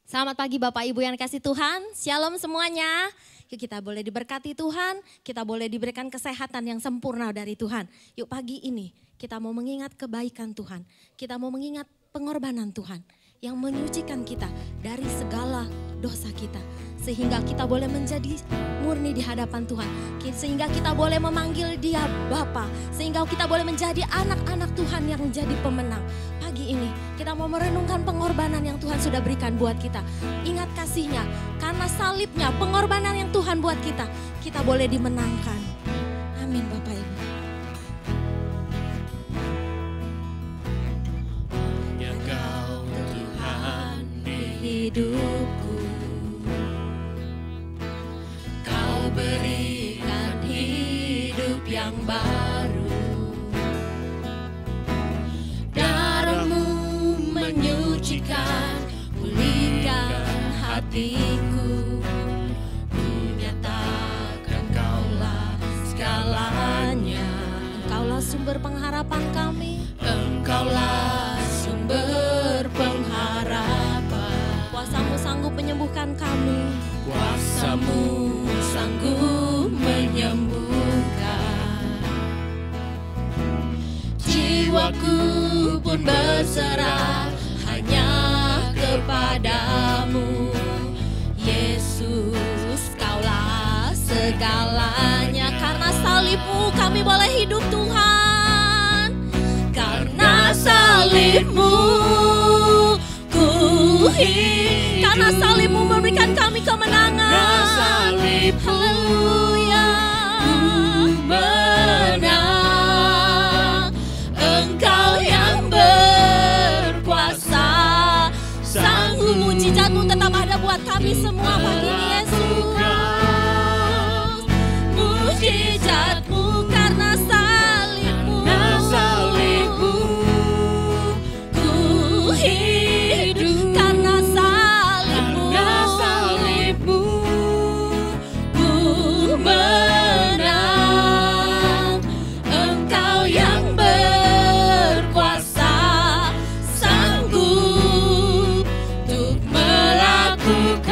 Selamat pagi Bapak Ibu yang kasih Tuhan, shalom semuanya. Yuk kita boleh diberkati Tuhan, kita boleh diberikan kesehatan yang sempurna dari Tuhan. Yuk pagi ini kita mau mengingat kebaikan Tuhan, kita mau mengingat pengorbanan Tuhan yang menyucikan kita dari segala dosa kita. Sehingga kita boleh menjadi murni di hadapan Tuhan. Sehingga kita boleh memanggil Dia Bapa. Sehingga kita boleh menjadi anak-anak Tuhan yang menjadi pemenang. Pagi ini kita mau merenungkan pengorbanan yang Tuhan sudah berikan buat kita. Ingat kasih-Nya, karena salibnya, pengorbanan yang Tuhan buat kita, kita boleh dimenangkan. Amin Bapak Ibu. Engkau Tuhan di Hidupku, Kau berikan hidup yang baru. Darah-Mu menyucikan, pulihkan hatiku. Ku nyatakan Kaulah segalanya. Engkaulah sumber pengharapan kami. Engkaulah sumber pengharapan. Kuasa-Mu sanggup menyembuhkan kami. Kuasa-Mu sanggup menyembuhkan. Jiwaku pun berserah hanya kepadamu. Yesus, Kaulah segalanya. Karena salib-Mu kami boleh hidup Tuhan. Karena salib-Mu ku hidup. Karena salib-Mu memberikan kami kemenangan. Karena salib-Mu Haleluya. menang. Engkau yang berkuasa, sanggup Mujizat-Mu tetap ada buat kami semua pagi ini Yesus. Mujizat-Mu karena salib-Mu. Karena salib-Mu ku hidup. Karena salib-Mu. Karena salib-Mu ku menang. Engkau yang berkuasa, sanggup untuk melakukan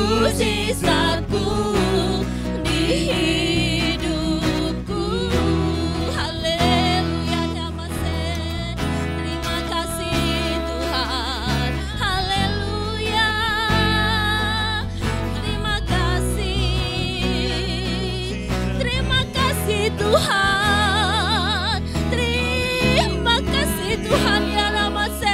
mujizat-Mu di hidupku. Haleluya, terima kasih Tuhan. Haleluya, terima kasih Tuhan. Terima kasih Tuhan ya Ramase.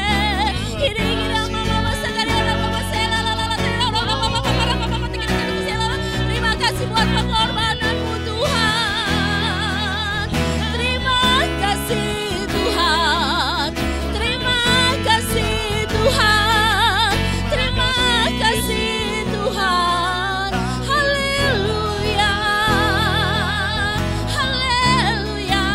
Terima kasih buat pengorbanan-Mu Tuhan. Terima kasih Tuhan. Terima kasih Tuhan. Terima kasih Tuhan. Haleluya. Haleluya.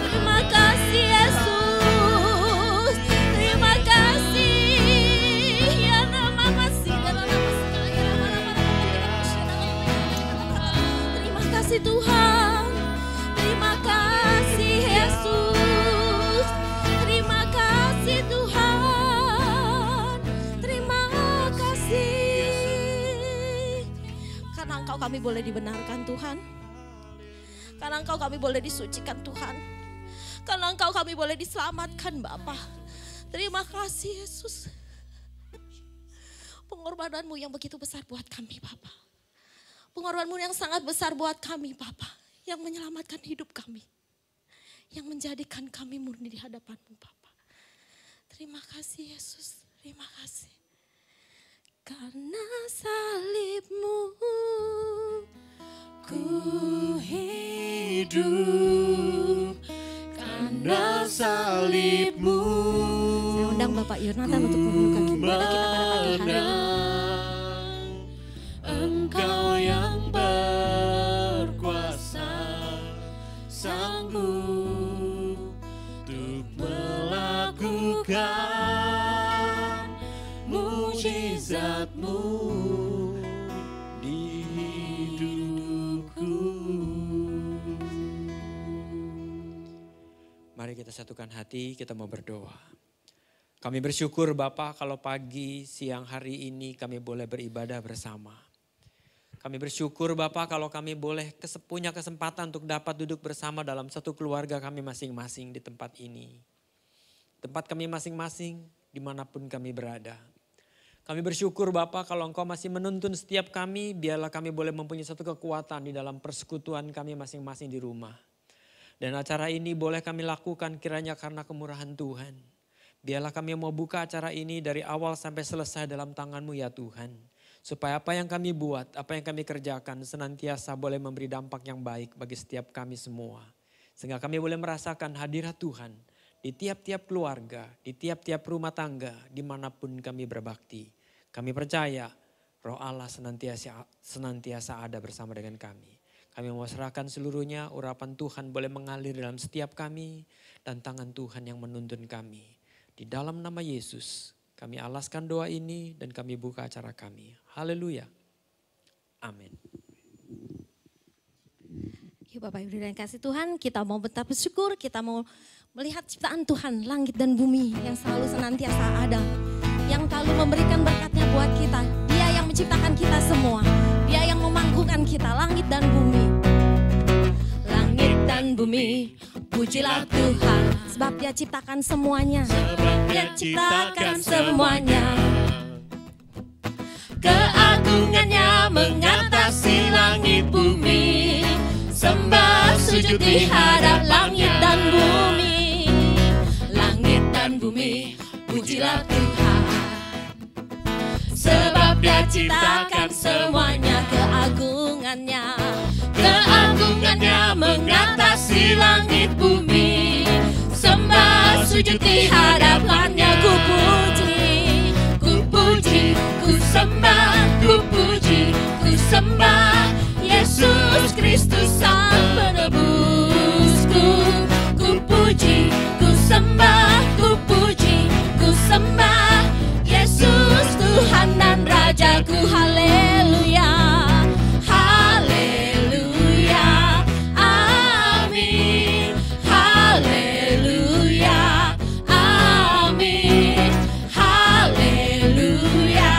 Terima kasih Yesus. Terima kasih. Ya nama masih dalam terima kasih Tuhan. Terima kasih Yesus. Terima kasih Tuhan. Terima kasih. Karena Engkau kami boleh dibenarkan Tuhan. Karena Engkau kami boleh disucikan Tuhan. Karena Engkau kami boleh diselamatkan Bapa. Terima kasih Yesus. Pengorbanan-Mu yang begitu besar buat kami Bapa. Pengorbanan-Mu yang sangat besar buat kami Bapa. Yang menyelamatkan hidup kami. Yang menjadikan kami murni di hadapan-Mu Bapa. Terima kasih Yesus. Terima kasih. Karena salib-Mu Ku hidup karena salib-Mu. Saya undang Bapak Yonatan untuk membuka ibadah kita pada pagi hari ini. Engkau yang berkuasa, sanggup untuk melakukan mujizat-Mu di hidupku. Mari kita satukan hati, kita mau berdoa. Kami bersyukur Bapa kalau pagi, siang hari ini kami boleh beribadah bersama. Kami bersyukur Bapa kalau kami boleh punya kesempatan untuk dapat duduk bersama dalam satu keluarga kami masing-masing di tempat ini. Tempat kami masing-masing dimanapun kami berada. Kami bersyukur Bapa kalau Engkau masih menuntun setiap kami, biarlah kami boleh mempunyai satu kekuatan di dalam persekutuan kami masing-masing di rumah. Dan acara ini boleh kami lakukan kiranya karena kemurahan Tuhan. Biarlah kami mau buka acara ini dari awal sampai selesai dalam tangan-Mu ya Tuhan. Supaya apa yang kami buat, apa yang kami kerjakan senantiasa boleh memberi dampak yang baik bagi setiap kami semua. Sehingga kami boleh merasakan hadirat Tuhan di tiap-tiap keluarga, di tiap-tiap rumah tangga, dimanapun kami berbakti. Kami percaya Roh Allah senantiasa ada bersama dengan kami. Kami mau serahkan seluruhnya, urapan Tuhan boleh mengalir dalam setiap kami dan tangan Tuhan yang menuntun kami. Di dalam nama Yesus kami alaskan doa ini dan kami buka acara kami. Haleluya. Amin. Yuk Bapak Ibu dan kasih Tuhan, kita mau betapa bersyukur, kita mau melihat ciptaan Tuhan, langit dan bumi yang selalu senantiasa ada. Yang selalu memberikan berkatnya buat kita. Dia yang menciptakan kita semua. Dia yang memanggungkan kita, langit dan bumi. Langit dan bumi, pujilah Tuhan. Sebab Dia ciptakan semuanya. Dia ciptakan semuanya. Keagungannya mengatasi langit bumi. Sembah sujud di hadap langit dan bumi. Langit dan bumi, pujilah Tuhan. Sebab Dia ciptakan semuanya. Keagungannya, Keagungannya mengatasi langit bumi. Sembah sujud di hadapannya. Ku puji, ku sembah, ku puji, ku sembah Yesus Kristus Sang Penebusku. Ku puji, ku sembah, ku puji, ku sembah Yesus Tuhan dan Rajaku. Haleluya, haleluya, amin. Haleluya, amin. Haleluya,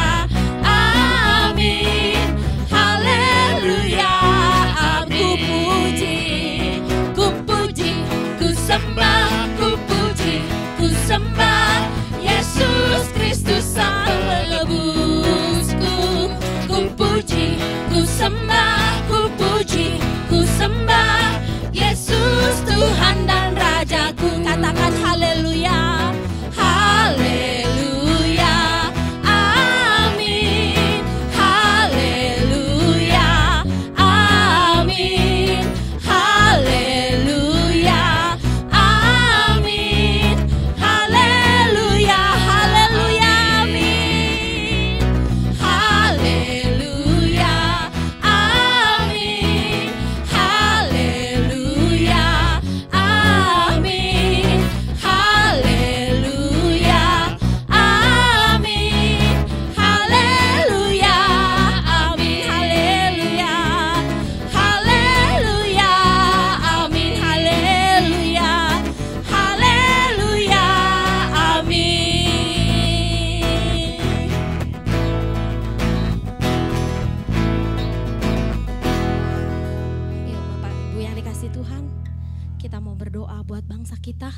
berdoa buat bangsa kita.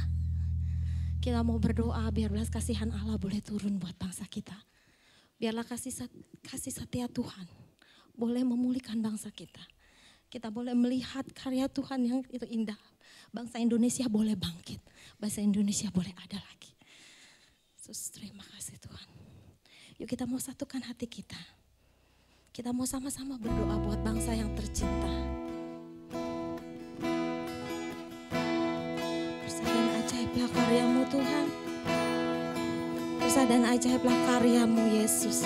Kita mau berdoa biar belas kasihan Allah boleh turun buat bangsa kita. Biarlah kasih setia Tuhan boleh memulihkan bangsa kita. Kita boleh melihat karya Tuhan yang itu indah. Bangsa Indonesia boleh bangkit. Bangsa Indonesia boleh ada lagi. Yesus, terima kasih Tuhan. Yuk kita mau satukan hati kita. Kita mau sama-sama berdoa buat bangsa yang tercinta. Besar dan ajaiblah karya-Mu Tuhan. Besar dan ajaiblah karya-Mu Yesus.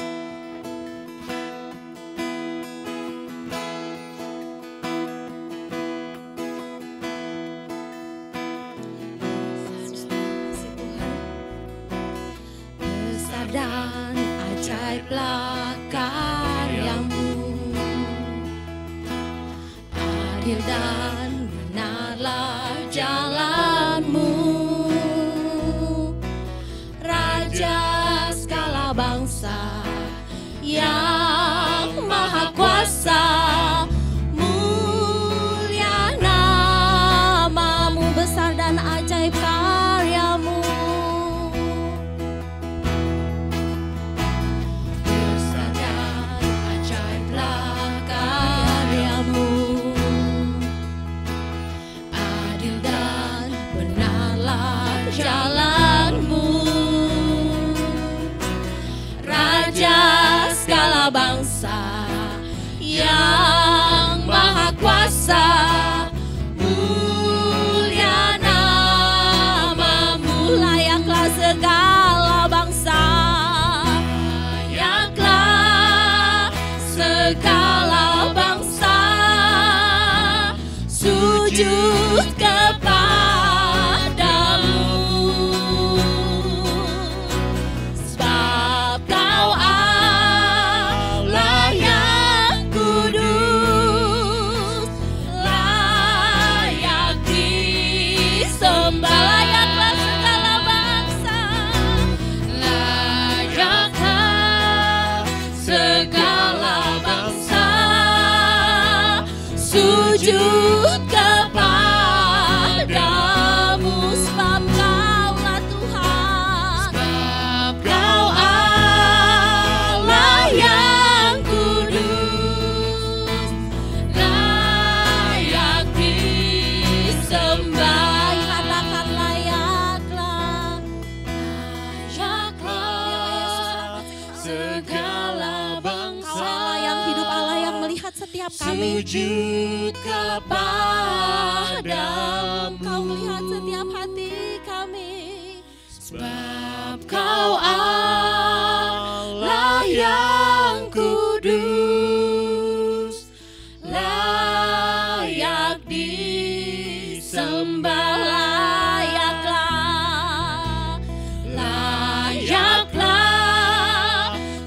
Besar dan ajaiblah karya-Mu, adil dan benarlah jalan-Mu, Raja segala bangsa yang maha kuasa, mulia nama-Mu, besar dan ajaib karya-Mu. Besar dan ajaiblah karya-Mu, adil dan benarlah jalan-Mu, Raja segala bangsa yang maha kuasa, mulia nama-Mu, layaklah segala bangsa, layaklah segala bangsa sujud kepadamu, sebab Kau Allah yang kudus, layak disembah, layaklah segala bangsa, layaklah segala bangsa sujud kepadamu, sebab Kaulah Tuhan, sebab Kau Allah yang kudus, layak disembah. Katakan layaklah, layaklah segala bangsa. Kau Allah yang hidup, Allah yang melihat setiap kami. Sujud kepadamu, Kau melihat setiap hati kami. sebab Kau Allah yang kudus, layak disembah, layaklah, layaklah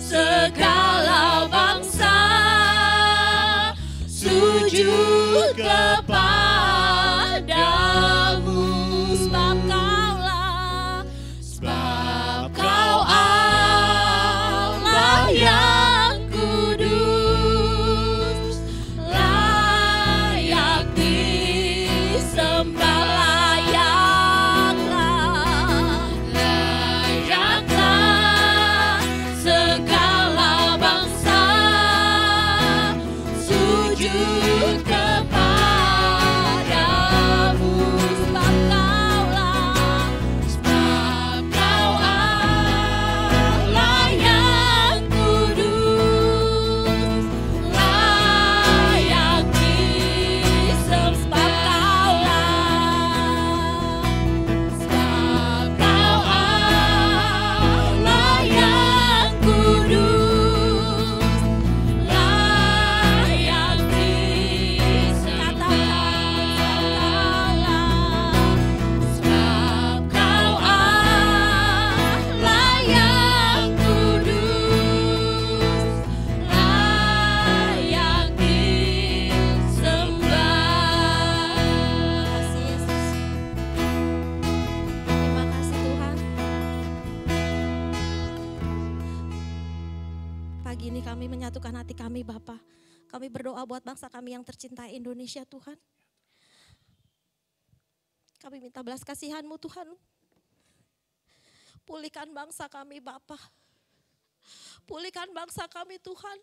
segala bangsa sujud kepadamu, sebab Kau Allah yang kudus, layak disembah, layaklah, layaklah segala bangsa sujud kepadamu, sebab Kau Allah yang kudus, layak disembah, sebab Kau Allah yang kudus, layak disembah, sebab Kau Allah yang kudus, layak disembah. Terima kasih Yesus. Terima kasih Tuhan. Pagi ini kami menyatukan hati kami Bapa. Kami berdoa buat bangsa kami yang tercinta Indonesia Tuhan. Kami minta belas kasihan-Mu Tuhan. Pulihkan bangsa kami Bapa. Pulihkan bangsa kami Tuhan.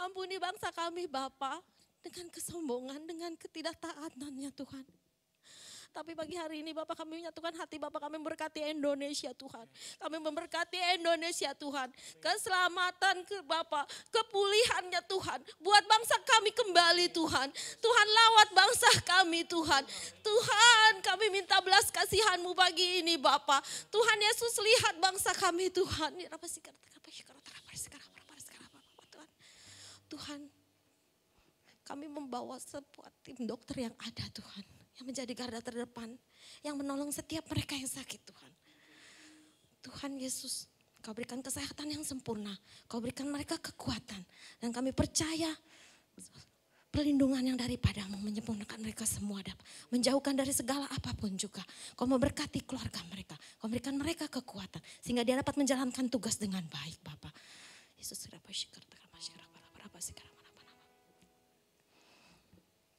Ampuni bangsa kami Bapa dengan kesombongan, dengan ketidaktaatannya Tuhan. Tapi pagi hari ini Bapak kami menyatukan hati Bapak, kami memberkati Indonesia Tuhan. Kami memberkati Indonesia Tuhan. Keselamatan ke Bapak, kepulihannya Tuhan. Buat bangsa kami kembali Tuhan. Tuhan lawat bangsa kami Tuhan. Tuhan kami minta belas kasihan-Mu pagi ini Bapak. Tuhan Yesus lihat bangsa kami Tuhan. Tuhan kami membawa sebuah tim dokter yang ada Tuhan. Yang menjadi garda terdepan, yang menolong setiap mereka yang sakit Tuhan. Tuhan Yesus, Kau berikan kesehatan yang sempurna, Kau berikan mereka kekuatan. Dan kami percaya perlindungan yang daripada-Mu menyempurnakan mereka semua, menjauhkan dari segala apapun juga. Kau memberkati keluarga mereka, Kau berikan mereka kekuatan, sehingga dia dapat menjalankan tugas dengan baik Bapa. Yesus,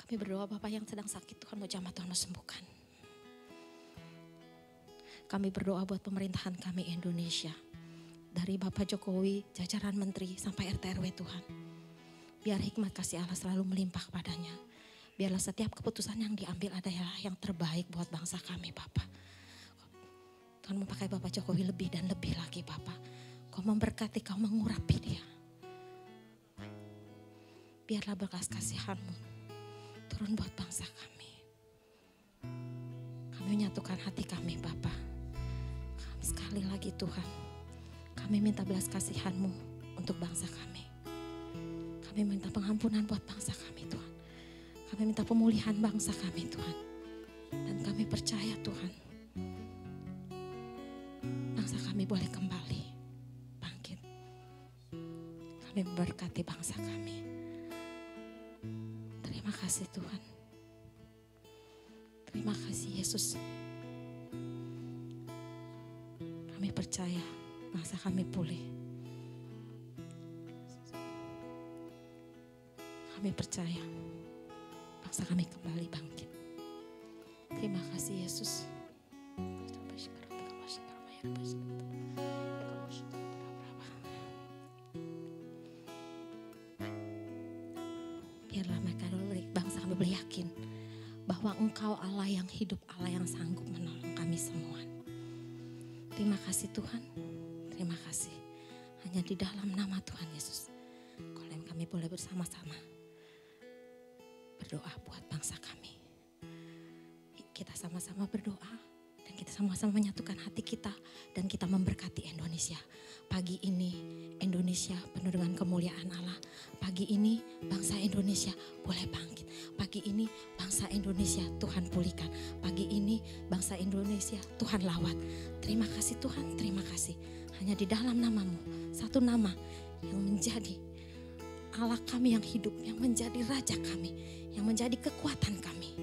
kami berdoa Bapak yang sedang sakit Tuhan mau jamah Tuhan mau sembuhkan. Kami berdoa buat pemerintahan kami Indonesia. Dari Bapak Jokowi, jajaran menteri sampai RT RW Tuhan. Biar hikmat kasih Allah selalu melimpah padanya. Biarlah setiap keputusan yang diambil adalah yang terbaik buat bangsa kami Bapak. Tuhan memakai Bapak Jokowi lebih dan lebih lagi Bapak. Kau memberkati, Kau mengurapi dia. Biarlah belas kasihan-Mu turun buat bangsa kami. Kami menyatukan hati kami Bapa. Sekali lagi Tuhan, kami minta belas kasihan-Mu untuk bangsa kami. Kami minta pengampunan buat bangsa kami Tuhan. Kami minta pemulihan bangsa kami Tuhan. Dan kami percaya Tuhan, bangsa kami boleh kembali bangkit. Kami memberkati bangsa kami. Terima kasih Tuhan. Terima kasih Yesus. Kami percaya bangsa kami pulih. Kami percaya bangsa kami kembali bangkit. Terima kasih Yesus. Biarlah mereka bangsa kami boleh yakin bahwa Engkau Allah yang hidup, Allah yang sanggup menolong kami semua. Terima kasih Tuhan, terima kasih. Hanya di dalam nama Tuhan Yesus, kami boleh bersama-sama berdoa buat bangsa kami. Kita sama-sama berdoa dan kita sama-sama menyatukan hati kita dan kita memberkati Indonesia. Pagi ini Indonesia penuh dengan kemuliaan Allah. Pagi ini bangsa Indonesia boleh bangkit. Pagi ini bangsa Indonesia Tuhan pulihkan. Pagi ini bangsa Indonesia Tuhan lawat. Terima kasih Tuhan, terima kasih. Hanya di dalam nama-Mu, satu nama yang menjadi Allah kami yang hidup, yang menjadi Raja kami, yang menjadi kekuatan kami.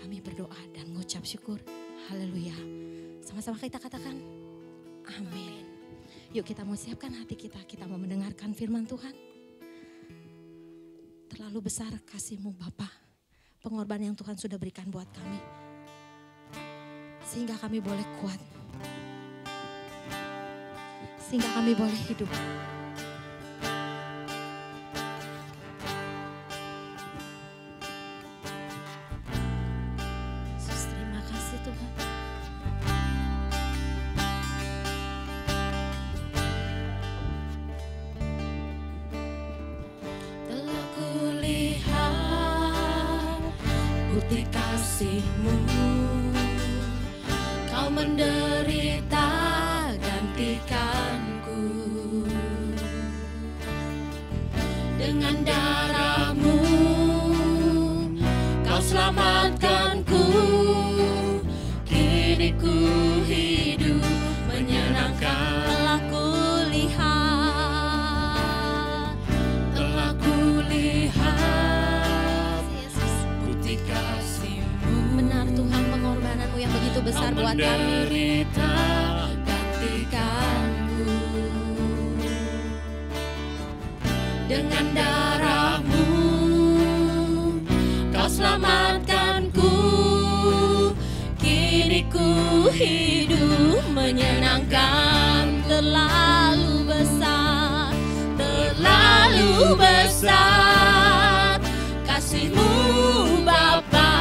Kami berdoa dan mengucap syukur. Haleluya. Sama-sama kita katakan amin. Yuk kita mau siapkan hati kita mau mendengarkan firman Tuhan. Terlalu besar kasih-Mu Bapa, pengorbanan yang Tuhan sudah berikan buat kami. Sehingga kami boleh kuat. Sehingga kami boleh hidup. Yesus, terima kasih Tuhan. Telah kulihat bukti kasih-Mu, Kau menderita gantikanku. Dengan darah-Mu Kau selamatkanku. Kini ku hidup menyenangkan. Telah kulihat bukti kasih-Mu. Benar Tuhan, pengorbanan-Mu yang begitu besar buat kami. Menderita gantikanku. Dengan darah-Mu Kau selamatkanku. Kini ku hidup menyenangkan. Terlalu besar, Terlalu besar kasih-Mu Bapa,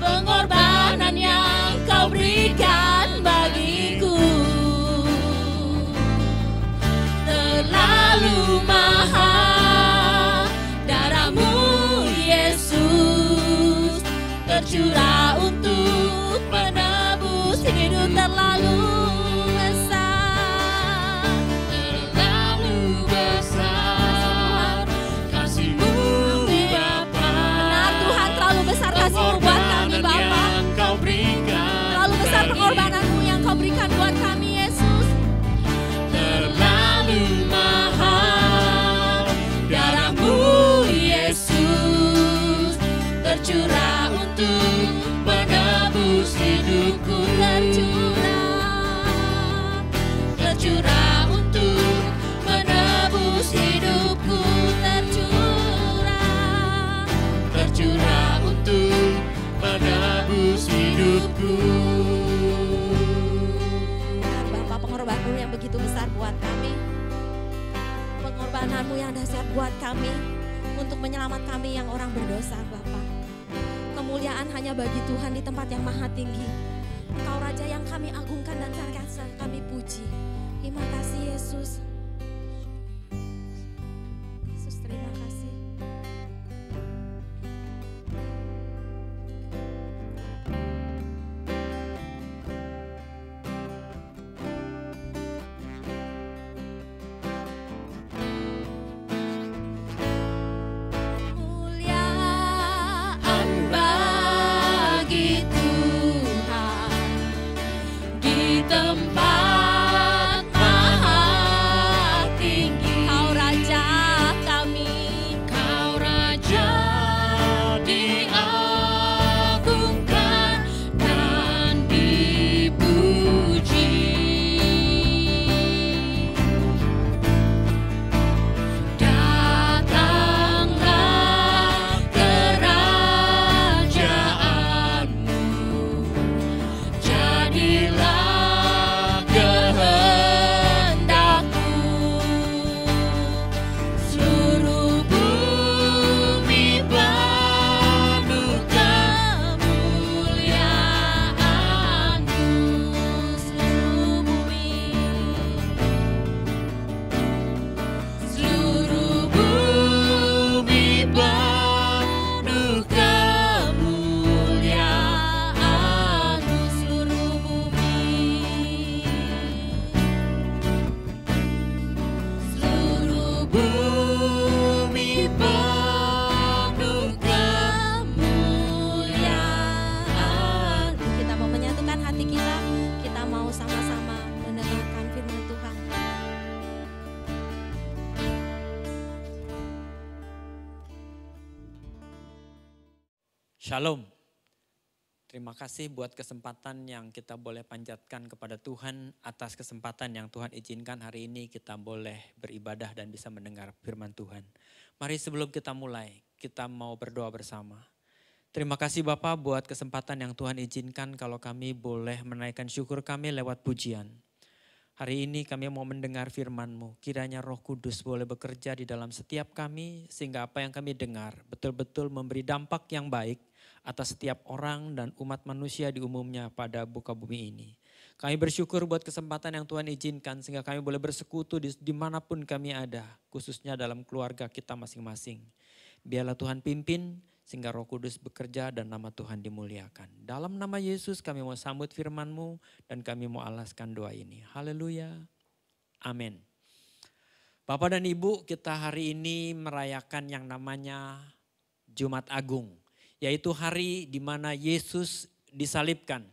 pengorbanan yang Kau berikan bagiku. Terlalu mahal darah-Mu Yesus, tercurah untuk menebus hidup. Terlalu besar, Terlalu besar kasih-Mu Bapa. benar Tuhan, terlalu besar kasih-Mu buat kami Bapa. Yang Kau berikan Terlalu besar pengorbanan-Mu yang Kau berikan buat kami Yesus. terlalu mahal darah-Mu Yesus, tercurah untuk menebus hidupku. Tercurah untuk menebus hidupku. Tercurah untuk menebus hidupku. Bapak, pengorbanan-Mu yang begitu besar buat kami. Pengorbanan-Mu yang dahsyat buat kami. Untuk menyelamat kami yang orang berdosa Bapak. Kemuliaan hanya bagi Tuhan di tempat yang maha tinggi. Engkau Raja yang kami agungkan dan senantiasa kami puji. Terima kasih Yesus. Yesus, terima kasih. Kemuliaan bagi Tuhan di tempat maha tinggi. Kau Raja kami. Kau Raja diagungkan dan dipuji. Datanglah kerajaanmu, jadilah kehendakmu. Seluruh bumi penuh kemuliaan-Mu. Seluruh bumi penuh kemuliaan-Mu. Seluruh bumi penuh kemuliaan. Kita mau menyatukan hati kita. Kita mau sama-sama mendengarkan firman Tuhan. Shalom. Terima kasih buat kesempatan yang kita boleh panjatkan kepada Tuhan atas kesempatan yang Tuhan izinkan hari ini kita boleh beribadah dan bisa mendengar firman Tuhan. Mari sebelum kita mulai, kita mau berdoa bersama. Terima kasih Bapak buat kesempatan yang Tuhan izinkan kalau kami boleh menaikkan syukur kami lewat pujian. Hari ini kami mau mendengar firman-Mu. Kiranya Roh Kudus boleh bekerja di dalam setiap kami sehingga apa yang kami dengar betul-betul memberi dampak yang baik atas setiap orang dan umat manusia di umumnya pada muka bumi ini. Kami bersyukur buat kesempatan yang Tuhan izinkan sehingga kami boleh bersekutu dimanapun kami ada, khususnya dalam keluarga kita masing-masing. Biarlah Tuhan pimpin sehingga Roh Kudus bekerja dan nama Tuhan dimuliakan. Dalam nama Yesus kami mau sambut firman-Mu dan kami mau alaskan doa ini. Haleluya. Amin. Bapak dan Ibu, kita hari ini merayakan yang namanya Jumat Agung. Yaitu hari di mana Yesus disalibkan.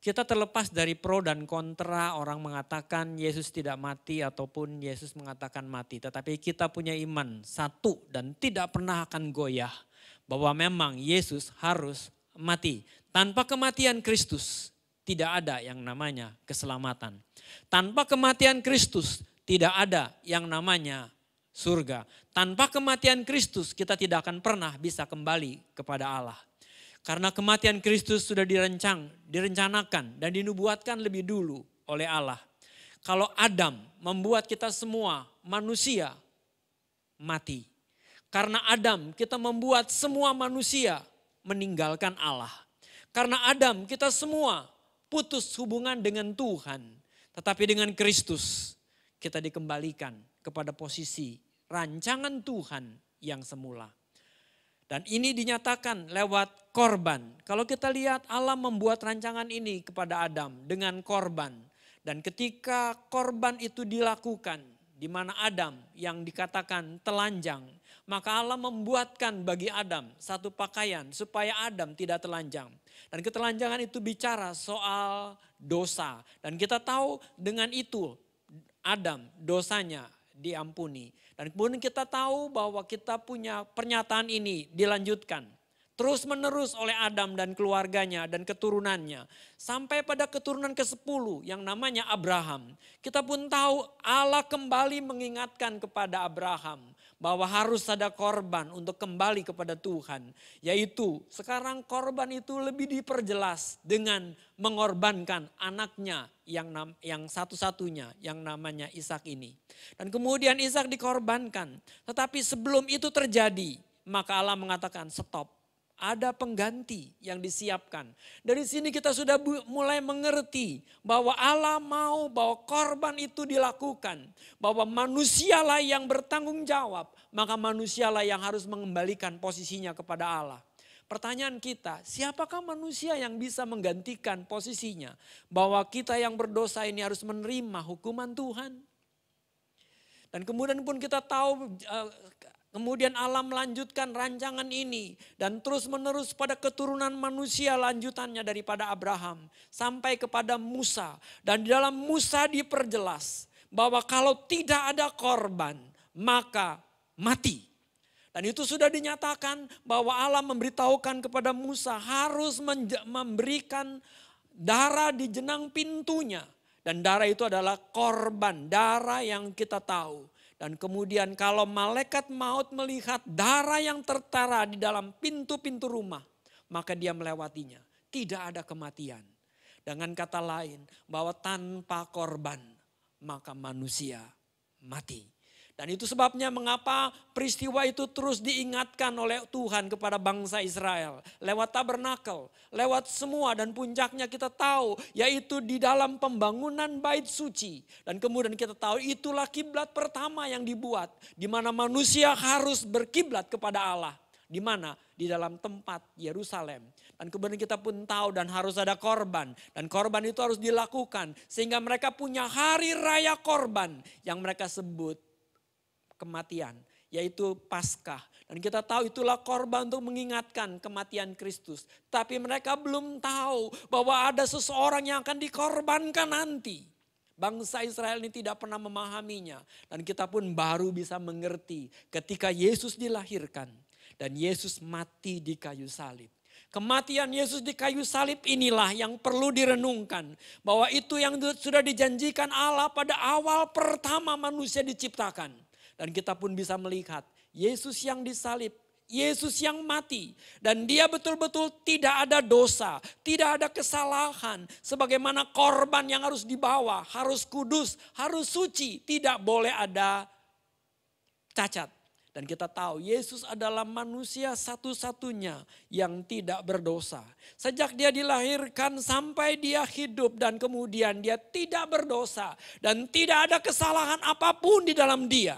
Kita terlepas dari pro dan kontra, orang mengatakan Yesus tidak mati ataupun Yesus mengatakan mati. Tetapi kita punya iman satu dan tidak pernah akan goyah. Bahwa memang Yesus harus mati. Tanpa kematian Kristus tidak ada yang namanya keselamatan. Tanpa kematian Kristus tidak ada yang namanya surga. Tanpa kematian Kristus kita tidak akan pernah bisa kembali kepada Allah. Karena kematian Kristus sudah direncanakan dan dinubuatkan lebih dulu oleh Allah. Kalau Adam membuat kita semua manusia mati. Karena Adam kita membuat semua manusia meninggalkan Allah. Karena Adam kita semua putus hubungan dengan Tuhan. Tetapi dengan Kristus kita dikembalikan kepada posisi rancangan Tuhan yang semula. Dan ini dinyatakan lewat korban. Kalau kita lihat Allah membuat rancangan ini kepada Adam dengan korban. Dan ketika korban itu dilakukan, di mana Adam yang dikatakan telanjang, maka Allah membuatkan bagi Adam satu pakaian supaya Adam tidak telanjang. Dan ketelanjangan itu bicara soal dosa. Dan kita tahu dengan itu Adam dosanya diampuni. Dan kemudian kita tahu bahwa kita punya pernyataan ini dilanjutkan terus menerus oleh Adam dan keluarganya dan keturunannya. Sampai pada keturunan ke-10 yang namanya Abraham. Kita pun tahu Allah kembali mengingatkan kepada Abraham bahwa harus ada korban untuk kembali kepada Tuhan. Yaitu sekarang korban itu lebih diperjelas dengan mengorbankan anaknya yang satu-satunya yang namanya Ishak ini. Dan kemudian Ishak dikorbankan. Tetapi sebelum itu terjadi maka Allah mengatakan stop. Ada pengganti yang disiapkan. Dari sini kita sudah mulai mengerti bahwa Allah mau bahwa korban itu dilakukan. Bahwa manusialah yang bertanggung jawab. Maka manusialah yang harus mengembalikan posisinya kepada Allah. Pertanyaan kita, siapakah manusia yang bisa menggantikan posisinya? Bahwa kita yang berdosa ini harus menerima hukuman Tuhan. Dan kemudian pun kita tahu kemudian Allah melanjutkan rancangan ini dan terus menerus pada keturunan manusia lanjutannya daripada Abraham sampai kepada Musa. Dan di dalam Musa diperjelas bahwa kalau tidak ada korban maka mati. Dan itu sudah dinyatakan bahwa Allah memberitahukan kepada Musa harus memberikan darah di jenang pintunya. Dan darah itu adalah korban, darah yang kita tahu. Dan kemudian kalau malaikat maut melihat darah yang tertara di dalam pintu-pintu rumah, maka dia melewatinya. Tidak ada kematian. Dengan kata lain, bahwa tanpa korban, maka manusia mati. Dan itu sebabnya mengapa peristiwa itu terus diingatkan oleh Tuhan kepada bangsa Israel. Lewat tabernakel, lewat semua dan puncaknya kita tahu yaitu di dalam pembangunan bait suci. Dan kemudian kita tahu itulah kiblat pertama yang dibuat. Di mana manusia harus berkiblat kepada Allah. Di mana? Di dalam tempat Yerusalem. Dan kemudian kita pun tahu dan harus ada korban. Dan korban itu harus dilakukan. Sehingga mereka punya hari raya korban yang mereka sebut kematian, yaitu Paskah. Dan kita tahu itulah korban untuk mengingatkan kematian Kristus. Tapi mereka belum tahu bahwa ada seseorang yang akan dikorbankan nanti. Bangsa Israel ini tidak pernah memahaminya. Dan kita pun baru bisa mengerti ketika Yesus dilahirkan. Dan Yesus mati di kayu salib. Kematian Yesus di kayu salib inilah yang perlu direnungkan. Bahwa itu yang sudah dijanjikan Allah pada awal pertama manusia diciptakan. Dan kita pun bisa melihat Yesus yang disalib, Yesus yang mati. Dan dia betul-betul tidak ada dosa, tidak ada kesalahan. Sebagaimana korban yang harus dibawa, harus kudus, harus suci. Tidak boleh ada cacat. Dan kita tahu Yesus adalah manusia satu-satunya yang tidak berdosa. Sejak dia dilahirkan sampai dia hidup dan kemudian dia tidak berdosa. Dan tidak ada kesalahan apapun di dalam dia.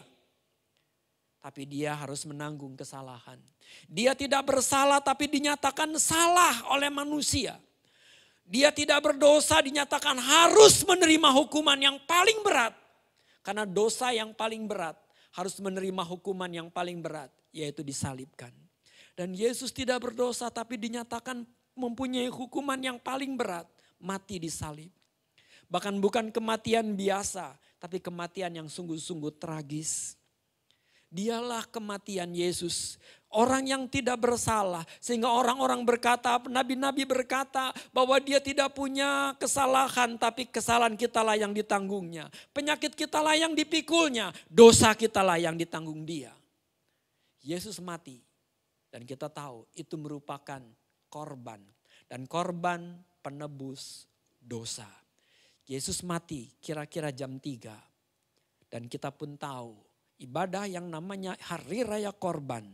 Tapi dia harus menanggung kesalahan. Dia tidak bersalah tapi dinyatakan salah oleh manusia. Dia tidak berdosa dinyatakan harus menerima hukuman yang paling berat. Karena dosa yang paling berat harus menerima hukuman yang paling berat. Yaitu disalibkan. Dan Yesus tidak berdosa tapi dinyatakan mempunyai hukuman yang paling berat. Mati disalib. Bahkan bukan kematian biasa tapi kematian yang sungguh-sungguh tragis. Dialah kematian Yesus. Orang yang tidak bersalah. Sehingga orang-orang berkata, nabi-nabi berkata bahwa dia tidak punya kesalahan. Tapi kesalahan kitalah yang ditanggungnya. Penyakit kitalah yang dipikulnya. Dosa kitalah yang ditanggung dia. Yesus mati. Dan kita tahu itu merupakan korban. Dan korban penebus dosa. Yesus mati kira-kira jam 3. Dan kita pun tahu ibadah yang namanya hari raya korban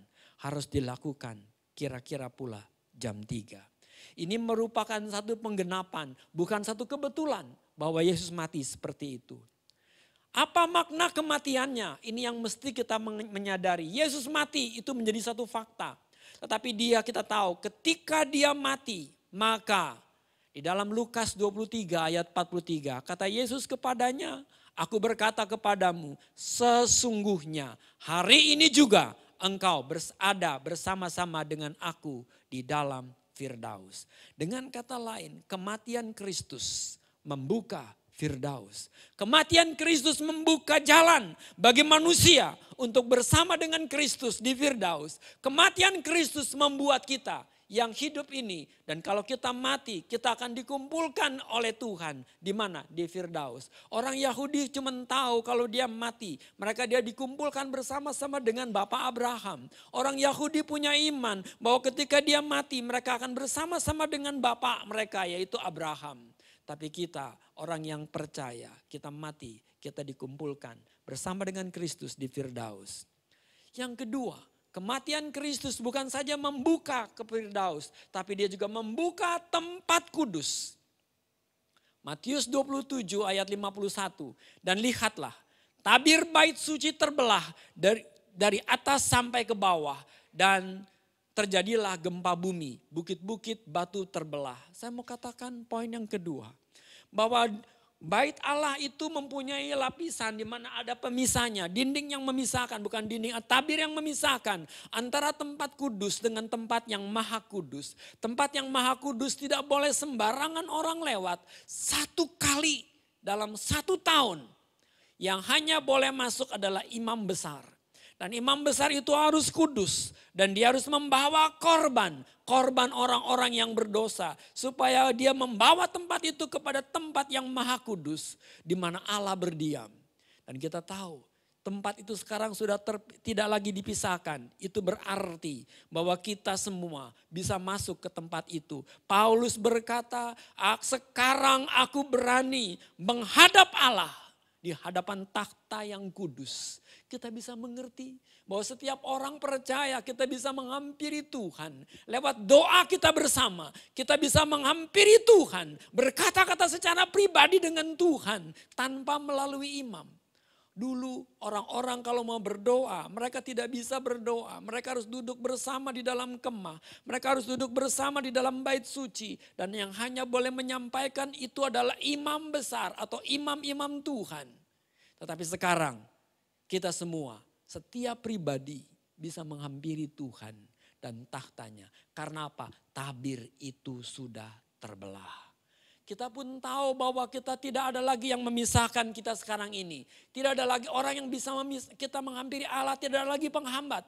harus dilakukan kira-kira pula jam 3. Ini merupakan satu penggenapan, bukan satu kebetulan bahwa Yesus mati seperti itu. Apa makna kematiannya? Ini yang mesti kita menyadari. Yesus mati itu menjadi satu fakta. Tetapi kita tahu ketika dia mati, maka di dalam Lukas 23 ayat 43 kata Yesus kepadanya, aku berkata kepadamu, sesungguhnya hari ini juga engkau berada bersama-sama dengan aku di dalam Firdaus. Dengan kata lain, kematian Kristus membuka Firdaus. Kematian Kristus membuka jalan bagi manusia untuk bersama dengan Kristus di Firdaus. Kematian Kristus membuat kita yang hidup ini, dan kalau kita mati, kita akan dikumpulkan oleh Tuhan. Di mana? Di Firdaus. Orang Yahudi cuma tahu kalau dia mati, dia dikumpulkan bersama-sama dengan Bapak Abraham. Orang Yahudi punya iman bahwa ketika dia mati, mereka akan bersama-sama dengan Bapak mereka, yaitu Abraham. Tapi kita, orang yang percaya, kita mati, kita dikumpulkan bersama dengan Kristus di Firdaus. Yang kedua, kematian Kristus bukan saja membuka ke Firdaus, tapi dia juga membuka tempat kudus. Matius 27 ayat 51. Dan lihatlah, tabir bait suci terbelah dari atas sampai ke bawah. Dan terjadilah gempa bumi, bukit-bukit batu terbelah. Saya mau katakan poin yang kedua. Bahwa bait Allah itu mempunyai lapisan di mana ada pemisahnya. Dinding yang memisahkan, bukan dinding, tabir yang memisahkan antara tempat kudus dengan tempat yang maha kudus. Tempat yang maha kudus tidak boleh sembarangan orang lewat. 1 kali dalam 1 tahun yang hanya boleh masuk adalah imam besar. Dan imam besar itu harus kudus. Dan dia harus membawa korban. Korban orang-orang yang berdosa. Supaya dia membawa tempat itu kepada tempat yang maha kudus. Di mana Allah berdiam. Dan kita tahu tempat itu sekarang sudah tidak lagi dipisahkan. Itu berarti bahwa kita semua bisa masuk ke tempat itu. Paulus berkata, sekarang aku berani menghadap Allah. Di hadapan takhta yang kudus. Kita bisa mengerti bahwa setiap orang percaya kita bisa menghampiri Tuhan. Lewat doa kita bersama, kita bisa menghampiri Tuhan. Berkata-kata secara pribadi dengan Tuhan tanpa melalui imam. Dulu orang-orang kalau mau berdoa, mereka tidak bisa berdoa. Mereka harus duduk bersama di dalam kemah. Mereka harus duduk bersama di dalam bait suci. Dan yang hanya boleh menyampaikan itu adalah imam besar atau imam-imam Tuhan. Tetapi sekarang kita semua, setiap pribadi bisa menghampiri Tuhan dan tahtanya. Karena apa? Tabir itu sudah terbelah. Kita pun tahu bahwa kita tidak ada lagi yang memisahkan kita sekarang ini. Tidak ada lagi orang yang bisa kita menghampiri Allah, tidak ada lagi penghambat.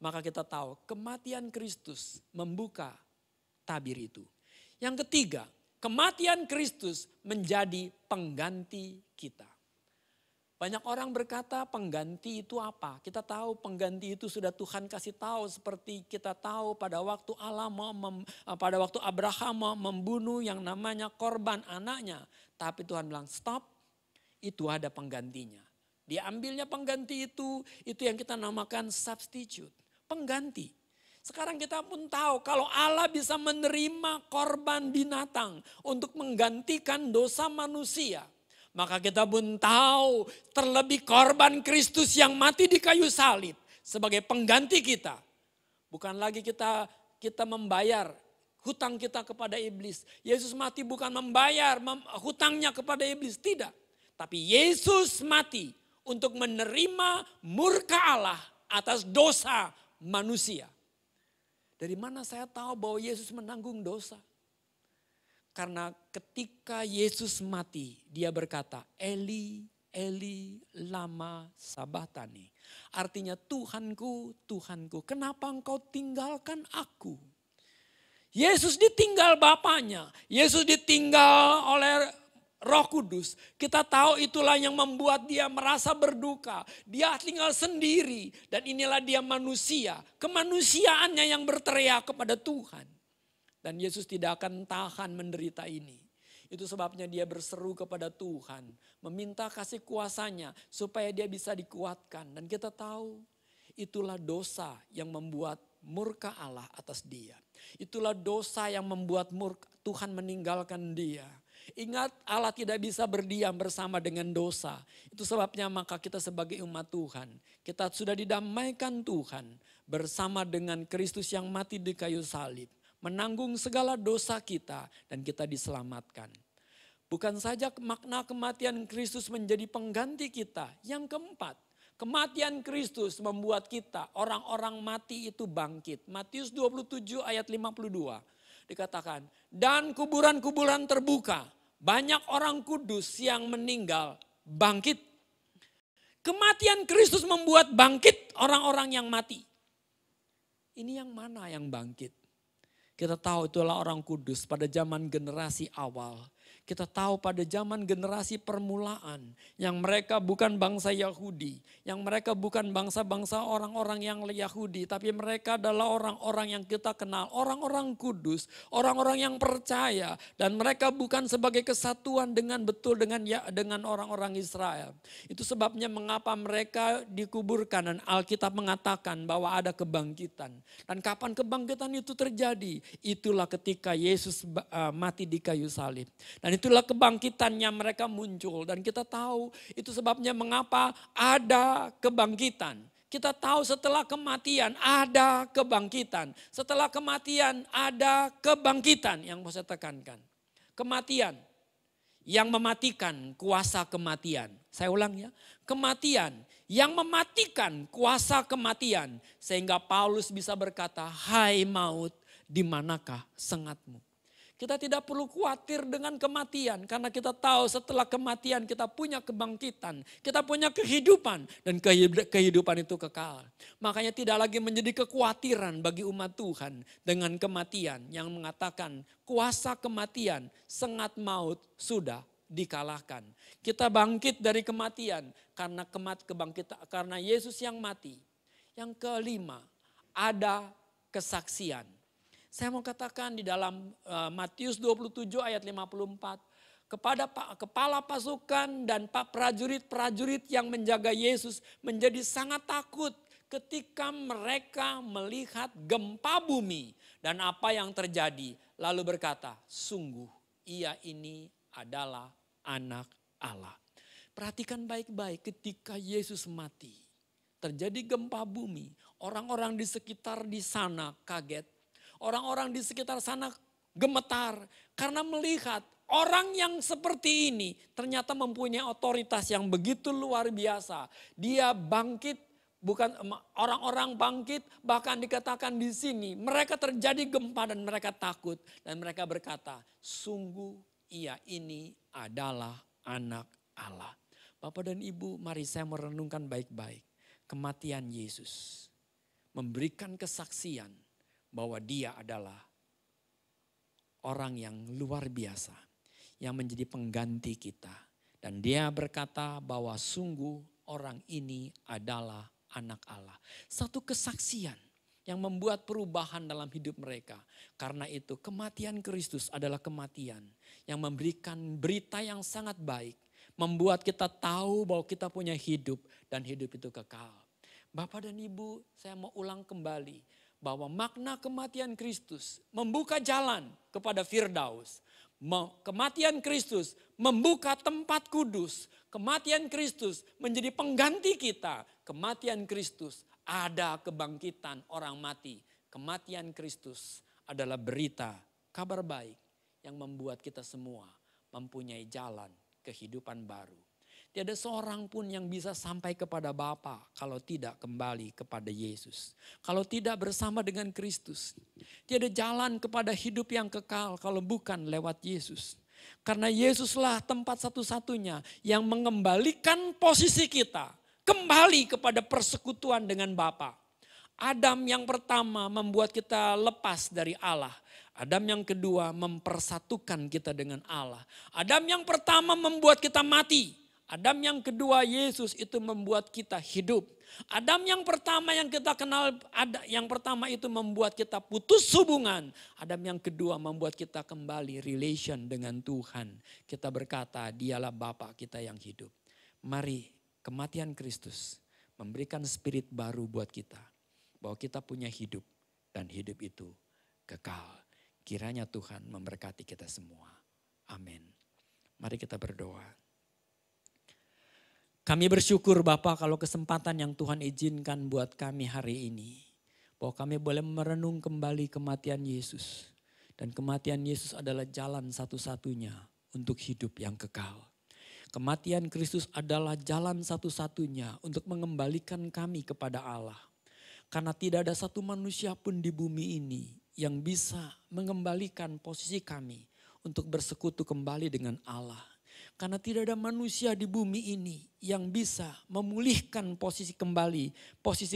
Maka kita tahu kematian Kristus membuka tabir itu. Yang ketiga, kematian Kristus menjadi pengganti kita. Banyak orang berkata pengganti itu apa? Kita tahu pengganti itu sudah Tuhan kasih tahu, seperti kita tahu pada waktu pada waktu Abraham mau membunuh yang namanya korban anaknya. Tapi Tuhan bilang stop, itu ada penggantinya. Diambilnya pengganti itu yang kita namakan substitute, pengganti. Sekarang kita pun tahu kalau Allah bisa menerima korban binatang untuk menggantikan dosa manusia. Maka kita pun tahu terlebih korban Kristus yang mati di kayu salib sebagai pengganti kita. Bukan lagi kita membayar hutang kita kepada iblis. Yesus mati bukan membayar hutangnya kepada iblis, tidak. Tapi Yesus mati untuk menerima murka Allah atas dosa manusia. Dari mana saya tahu bahwa Yesus menanggung dosa? Karena ketika Yesus mati, dia berkata, Eli, Eli lama sabatani. Artinya Tuhanku, Tuhanku, kenapa engkau tinggalkan aku? Yesus ditinggal Bapaknya, Yesus ditinggal oleh Roh Kudus. Kita tahu itulah yang membuat dia merasa berduka. Dia tinggal sendiri dan inilah dia manusia. Kemanusiaannya yang berteriak kepada Tuhan. Dan Yesus tidak akan tahan menderita ini. Itu sebabnya dia berseru kepada Tuhan. Meminta kasih kuasanya supaya dia bisa dikuatkan. Dan kita tahu itulah dosa yang membuat murka Allah atas dia. Itulah dosa yang membuat Tuhan meninggalkan dia. Ingat, Allah tidak bisa berdiam bersama dengan dosa. Itu sebabnya maka kita sebagai umat Tuhan, kita sudah didamaikan Tuhan bersama dengan Kristus yang mati di kayu salib. Menanggung segala dosa kita dan kita diselamatkan. Bukan saja makna kematian Kristus menjadi pengganti kita. Yang keempat, kematian Kristus membuat kita, orang-orang mati itu bangkit. Matius 27 ayat 52 dikatakan, dan kuburan-kuburan terbuka. Banyak orang kudus yang meninggal bangkit. Kematian Kristus membuat bangkit orang-orang yang mati. Ini yang mana yang bangkit? Kita tahu itulah orang kudus pada zaman generasi awal. Kita tahu pada zaman generasi permulaan yang mereka bukan bangsa Yahudi. Yang mereka bukan bangsa-bangsa orang-orang yang Yahudi. Tapi mereka adalah orang-orang yang kita kenal. Orang-orang kudus, orang-orang yang percaya. Dan mereka bukan sebagai kesatuan dengan betul dengan orang-orang Israel. Itu sebabnya mengapa mereka dikuburkan dan Alkitab mengatakan bahwa ada kebangkitan. Dan kapan kebangkitan itu terjadi? Itulah ketika Yesus mati di kayu salib. Dan itulah kebangkitannya mereka muncul. Dan kita tahu itu sebabnya mengapa ada kebangkitan. Kita tahu setelah kematian ada kebangkitan. Setelah kematian ada kebangkitan yang mau saya tekankan. Kematian yang mematikan kuasa kematian. Saya ulang ya. Kematian yang mematikan kuasa kematian. Sehingga Paulus bisa berkata, hai maut, di manakah sengatmu? Kita tidak perlu khawatir dengan kematian. Karena kita tahu setelah kematian kita punya kebangkitan. Kita punya kehidupan. Dan kehidupan itu kekal. Makanya tidak lagi menjadi kekhawatiran bagi umat Tuhan. Dengan kematian yang mengatakan kuasa kematian, sengat maut sudah dikalahkan. Kita bangkit dari kematian. Karena Yesus yang mati. Yang kelima, ada kesaksian. Saya mau katakan di dalam Matius 27 ayat 54. Kepada kepala pasukan dan prajurit-prajurit yang menjaga Yesus menjadi sangat takut ketika mereka melihat gempa bumi. Dan apa yang terjadi. Lalu berkata, sungguh ia ini adalah anak Allah. Perhatikan baik-baik ketika Yesus mati. Terjadi gempa bumi. Orang-orang di sekitar di sana kaget. Orang-orang di sekitar sana gemetar karena melihat orang yang seperti ini ternyata mempunyai otoritas yang begitu luar biasa. Dia bangkit, bukan orang-orang bangkit, bahkan dikatakan di sini mereka terjadi gempa dan mereka takut dan mereka berkata, sungguh ia ini adalah anak Allah. Bapak dan Ibu, mari saya merenungkan baik-baik kematian Yesus, memberikan kesaksian bahwa dia adalah orang yang luar biasa yang menjadi pengganti kita. Dan dia berkata bahwa sungguh orang ini adalah anak Allah. Satu kesaksian yang membuat perubahan dalam hidup mereka. Karena itu kematian Kristus adalah kematian yang memberikan berita yang sangat baik. Membuat kita tahu bahwa kita punya hidup dan hidup itu kekal. Bapak dan Ibu, saya mau ulang kembali. Bahwa makna kematian Kristus membuka jalan kepada Firdaus. Kematian Kristus membuka tempat kudus. Kematian Kristus menjadi pengganti kita. Kematian Kristus ada kebangkitan orang mati. Kematian Kristus adalah berita, kabar baik yang membuat kita semua mempunyai jalan kehidupan baru. Tiada seorang pun yang bisa sampai kepada Bapa kalau tidak kembali kepada Yesus. Kalau tidak bersama dengan Kristus. Tiada jalan kepada hidup yang kekal kalau bukan lewat Yesus. Karena Yesuslah tempat satu-satunya yang mengembalikan posisi kita kembali kepada persekutuan dengan Bapa. Adam yang pertama membuat kita lepas dari Allah. Adam yang kedua mempersatukan kita dengan Allah. Adam yang pertama membuat kita mati. Adam yang kedua Yesus itu membuat kita hidup. Adam yang pertama yang kita kenal, yang pertama itu membuat kita putus hubungan. Adam yang kedua membuat kita kembali relation dengan Tuhan. Kita berkata dialah Bapa kita yang hidup. Mari kematian Kristus memberikan spirit baru buat kita. Bahwa kita punya hidup dan hidup itu kekal. Kiranya Tuhan memberkati kita semua. Amin. Mari kita berdoa. Kami bersyukur Bapa kalau kesempatan yang Tuhan izinkan buat kami hari ini. Bahwa kami boleh merenung kembali kematian Yesus. Dan kematian Yesus adalah jalan satu-satunya untuk hidup yang kekal. Kematian Kristus adalah jalan satu-satunya untuk mengembalikan kami kepada Allah. Karena tidak ada satu manusia pun di bumi ini yang bisa mengembalikan posisi kami untuk bersekutu kembali dengan Allah. Karena tidak ada manusia di bumi ini yang bisa memulihkan posisi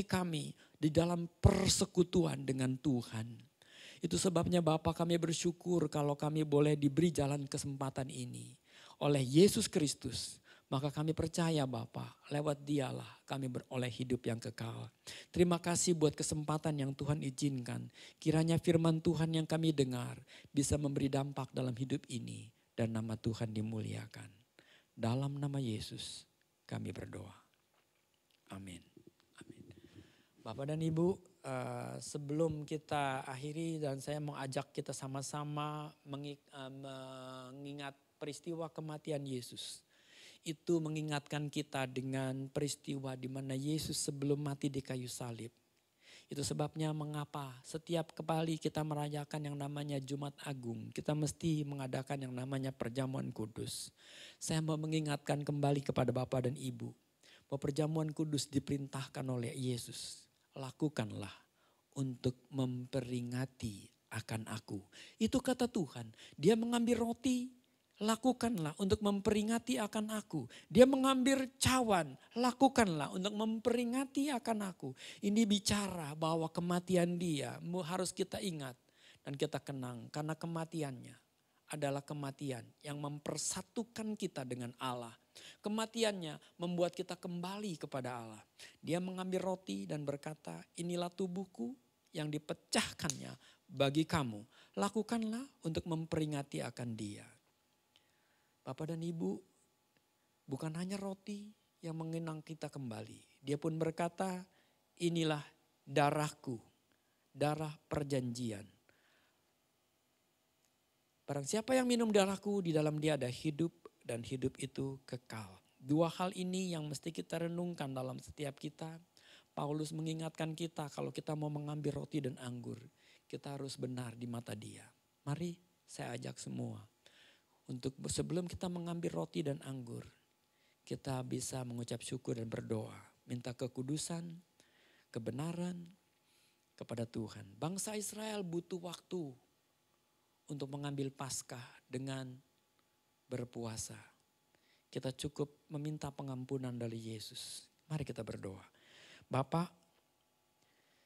kami di dalam persekutuan dengan Tuhan. Itu sebabnya Bapa kami bersyukur kalau kami boleh diberi jalan kesempatan ini oleh Yesus Kristus. Maka kami percaya Bapa, lewat dialah kami beroleh hidup yang kekal. Terima kasih buat kesempatan yang Tuhan izinkan. Kiranya firman Tuhan yang kami dengar bisa memberi dampak dalam hidup ini. Dan nama Tuhan dimuliakan. Dalam nama Yesus kami berdoa. Amin. Amin. Bapak dan Ibu, sebelum kita akhiri dan saya mau ajak kita sama-sama mengingat peristiwa kematian Yesus. Itu mengingatkan kita dengan peristiwa di mana Yesus sebelum mati di kayu salib. Itu sebabnya mengapa setiap kali kita merayakan yang namanya Jumat Agung, kita mesti mengadakan yang namanya perjamuan kudus. Saya mau mengingatkan kembali kepada Bapak dan Ibu, bahwa perjamuan kudus diperintahkan oleh Yesus. Lakukanlah untuk memperingati akan aku. Itu kata Tuhan, dia mengambil roti, lakukanlah untuk memperingati akan aku. Dia mengambil cawan, lakukanlah untuk memperingati akan aku. Ini bicara bahwa kematian dia harus kita ingat dan kita kenang. Karena kematiannya adalah kematian yang mempersatukan kita dengan Allah. Kematiannya membuat kita kembali kepada Allah. Dia mengambil roti dan berkata, inilah tubuhku yang dipecahkannya bagi kamu. Lakukanlah untuk memperingati akan dia. Bapak dan Ibu, bukan hanya roti yang mengenang kita kembali. Dia pun berkata, inilah darahku, darah perjanjian. Barang siapa yang minum darahku, di dalam dia ada hidup dan hidup itu kekal. Dua hal ini yang mesti kita renungkan dalam setiap kita. Paulus mengingatkan kita kalau kita mau mengambil roti dan anggur, kita harus benar di mata dia. Mari saya ajak semua. Untuk sebelum kita mengambil roti dan anggur, kita bisa mengucap syukur dan berdoa. Minta kekudusan, kebenaran kepada Tuhan. Bangsa Israel butuh waktu untuk mengambil Paskah dengan berpuasa. Kita cukup meminta pengampunan dari Yesus. Mari kita berdoa. Bapa,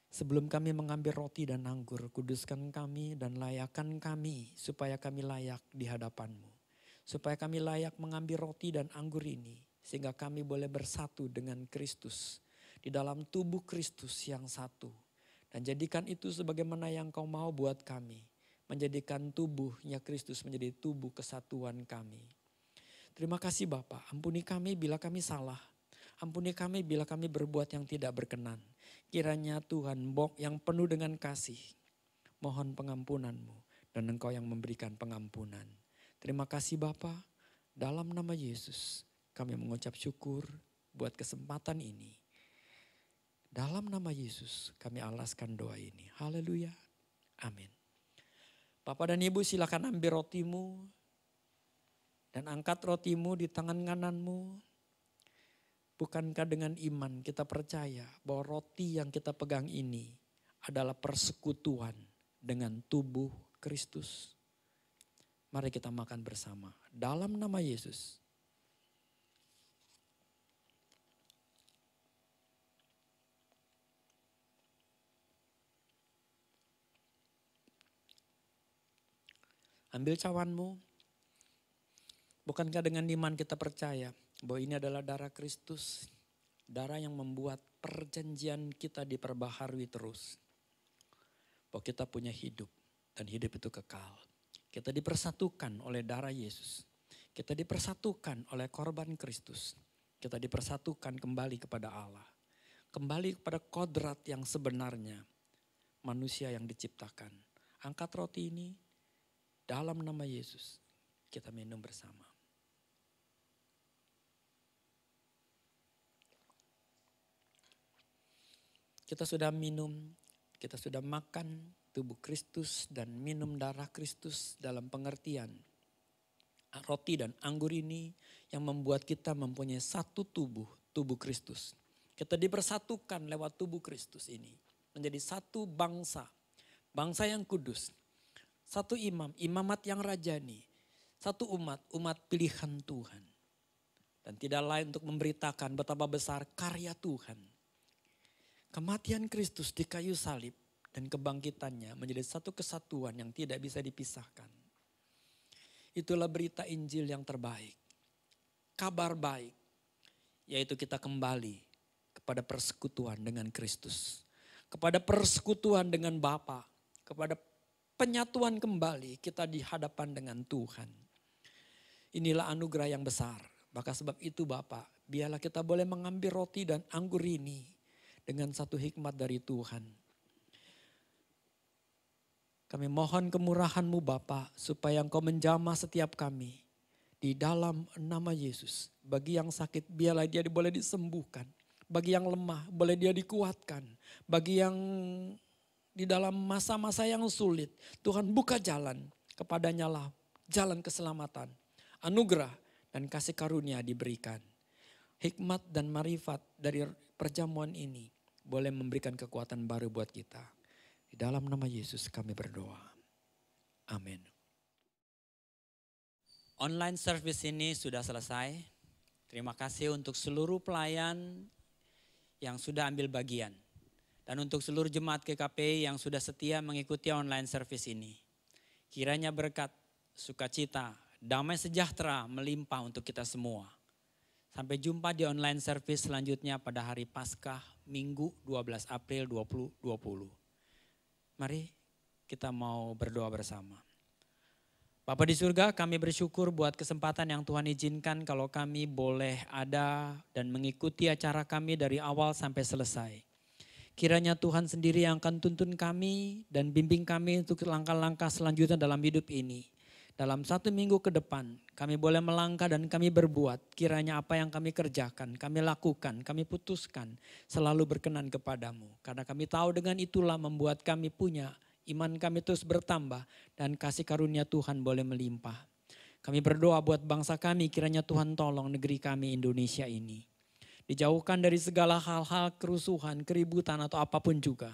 sebelum kami mengambil roti dan anggur, kuduskan kami dan layakkan kami supaya kami layak di hadapan-Mu. Supaya kami layak mengambil roti dan anggur ini. Sehingga kami boleh bersatu dengan Kristus. Di dalam tubuh Kristus yang satu. Dan jadikan itu sebagaimana yang Kau mau buat kami. Menjadikan tubuhnya Kristus menjadi tubuh kesatuan kami. Terima kasih Bapa, ampuni kami bila kami salah. Ampuni kami bila kami berbuat yang tidak berkenan. Kiranya Tuhan yang penuh dengan kasih. Mohon pengampunan-Mu dan Engkau yang memberikan pengampunan. Terima kasih Bapa, dalam nama Yesus kami mengucap syukur buat kesempatan ini. Dalam nama Yesus kami alaskan doa ini. Haleluya. Amin. Bapak dan Ibu silakan ambil rotimu dan angkat rotimu di tangan kananmu. Bukankah dengan iman kita percaya bahwa roti yang kita pegang ini adalah persekutuan dengan tubuh Kristus? Mari kita makan bersama. Dalam nama Yesus. Ambil cawanmu. Bukankah dengan iman kita percaya bahwa ini adalah darah Kristus. Darah yang membuat perjanjian kita diperbaharui terus. Bahwa kita punya hidup dan hidup itu kekal. Kita dipersatukan oleh darah Yesus. Kita dipersatukan oleh korban Kristus. Kita dipersatukan kembali kepada Allah. Kembali kepada kodrat yang sebenarnya. Manusia yang diciptakan. Angkat roti ini. Dalam nama Yesus, kita minum bersama. Kita sudah minum, kita sudah makan tubuh Kristus dan minum darah Kristus dalam pengertian. Roti dan anggur ini yang membuat kita mempunyai satu tubuh, tubuh Kristus. Kita dipersatukan lewat tubuh Kristus ini. Menjadi satu bangsa, bangsa yang kudus. Satu imam, imamat yang rajani. Satu umat, umat pilihan Tuhan. Dan tidak lain untuk memberitakan betapa besar karya Tuhan. Kematian Kristus di kayu salib dan kebangkitannya menjadi satu kesatuan yang tidak bisa dipisahkan. Itulah berita Injil yang terbaik. Kabar baik, yaitu kita kembali kepada persekutuan dengan Kristus. Kepada persekutuan dengan Bapa, kepada penyatuan kembali kita di hadapan dengan Tuhan. Inilah anugerah yang besar. Maka sebab itu Bapak, biarlah kita boleh mengambil roti dan anggur ini dengan satu hikmat dari Tuhan. Kami mohon kemurahan-Mu Bapa, supaya Engkau menjamah setiap kami di dalam nama Yesus. Bagi yang sakit, biarlah dia boleh disembuhkan. Bagi yang lemah, boleh dia dikuatkan. Bagi yang di dalam masa-masa yang sulit, Tuhan buka jalan, kepadanya lah jalan keselamatan, anugerah dan kasih karunia diberikan. Hikmat dan marifat dari perjamuan ini boleh memberikan kekuatan baru buat kita. Di dalam nama Yesus kami berdoa. Amin. Online service ini sudah selesai. Terima kasih untuk seluruh pelayan yang sudah ambil bagian. Dan untuk seluruh jemaat GKPI yang sudah setia mengikuti online service ini. Kiranya berkat, sukacita, damai sejahtera melimpah untuk kita semua. Sampai jumpa di online service selanjutnya pada hari Paskah Minggu 12 April 2020. Mari kita mau berdoa bersama. Bapa di surga, kami bersyukur buat kesempatan yang Tuhan izinkan kalau kami boleh ada dan mengikuti acara kami dari awal sampai selesai. Kiranya Tuhan sendiri yang akan tuntun kami dan bimbing kami untuk langkah-langkah selanjutnya dalam hidup ini. Dalam 1 minggu ke depan kami boleh melangkah dan kami berbuat. Kiranya apa yang kami kerjakan, kami lakukan, kami putuskan selalu berkenan kepadamu. Karena kami tahu dengan itulah membuat kami punya iman kami terus bertambah dan kasih karunia Tuhan boleh melimpah. Kami berdoa buat bangsa kami, kiranya Tuhan tolong negeri kami Indonesia ini. Dijauhkan dari segala hal-hal kerusuhan, keributan atau apapun juga.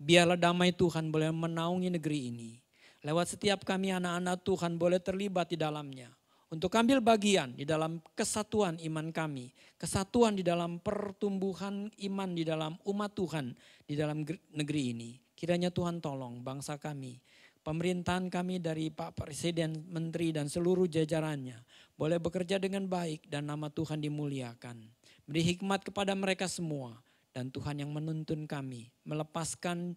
Biarlah damai Tuhan boleh menaungi negeri ini. Lewat setiap kami anak-anak Tuhan boleh terlibat di dalamnya. Untuk ambil bagian di dalam kesatuan iman kami. Kesatuan di dalam pertumbuhan iman di dalam umat Tuhan di dalam negeri ini. Kiranya Tuhan tolong bangsa kami. Pemerintahan kami dari Pak Presiden, Menteri dan seluruh jajarannya. Boleh bekerja dengan baik dan nama Tuhan dimuliakan. Beri hikmat kepada mereka semua. Dan Tuhan yang menuntun kami. Melepaskan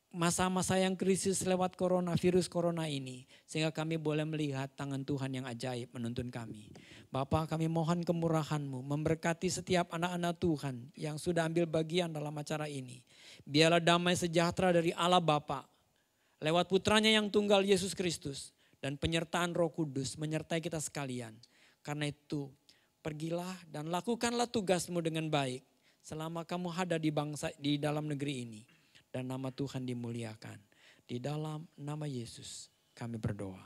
masa-masa yang krisis lewat virus corona ini. Sehingga kami boleh melihat tangan Tuhan yang ajaib menuntun kami. Bapa, kami mohon kemurahan-Mu. Memberkati setiap anak-anak Tuhan yang sudah ambil bagian dalam acara ini. Biarlah damai sejahtera dari Allah Bapa. Lewat putranya yang tunggal Yesus Kristus. Dan penyertaan Roh Kudus menyertai kita sekalian. Karena itu pergilah dan lakukanlah tugasmu dengan baik. Selama kamu ada di dalam negeri ini. Dan nama Tuhan dimuliakan. Di dalam nama Yesus kami berdoa.